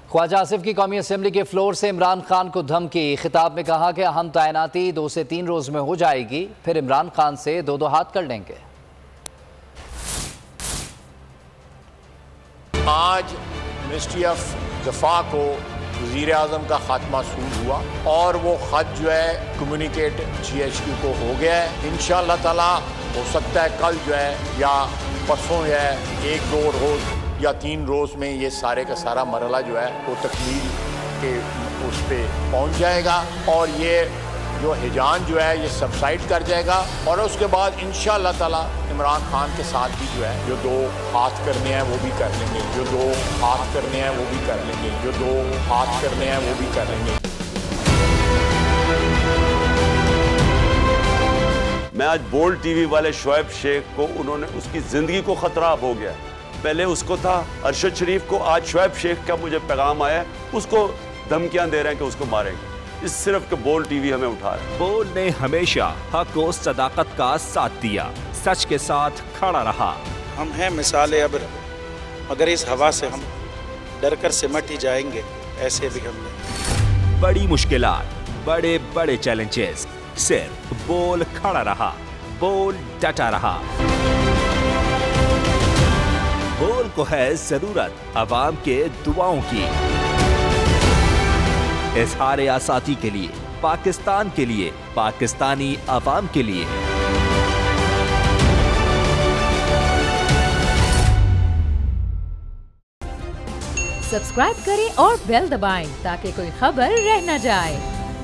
ख्वाजा आसिफ की कौमी असम्बली के फ्लोर से इमरान खान को धमकी। खिताब में कहा कि अहम तैनाती 2 से 3 रोज में हो जाएगी, फिर इमरान खान से दो हाथ कर लेंगे। आज मिनिस्ट्री ऑफ दफा को वज़ीर आज़म का ख़त मौसूल हुआ और वो ख़त जो है कम्युनिकेट GHQ को हो गया है। इंशाअल्लाह ताला हो सकता है कल जो है या परसों जो है 1-2 रोज़ या 3 रोज़ में ये सारे का सारा मरला जो है वो तकमील के उस पर पहुँच जाएगा और ये जो हिजान जो है ये सबसाइड कर जाएगा और उसके बाद इंशाअल्लाह ताला इमरान खान के साथ भी जो है जो 2 हाथ करने हैं वो भी कर लेंगे, जो 2 हाथ करने हैं वो भी कर लेंगे, जो 2 हाथ करने हैं वो भी कर लेंगे। मैं आज बोल्ड टीवी वाले शोएब शेख को, उन्होंने उसकी जिंदगी को खतरा हो गया। पहले उसको था अरशद शरीफ को, आज शोएब शेख का मुझे पैगाम आया है उसको धमकियां दे रहे हैं कि उसको मारेंगे। इस सिर्फ के बोल्ड टीवी हमें उठा रहा है। बोल्ड ने हमेशा हक और सदाकत का साथ दिया, सच के साथ खड़ा रहा। हम हैं मिसाल अब्र, मगर इस हवा से हम डर कर सिमट ही जाएंगे, ऐसे भी हम नहीं। बड़ी मुश्किलात, बड़े बड़े चैलेंजेस, सिर्फ बोल खड़ा रहा, बोल डटा रहा। बोल को है जरूरत अवाम के दुआओं की। इजहार आसाती के लिए, पाकिस्तान के लिए, पाकिस्तानी अवाम के लिए। सब्सक्राइब करें और बेल दबाएं ताकि कोई खबर रह न जाए।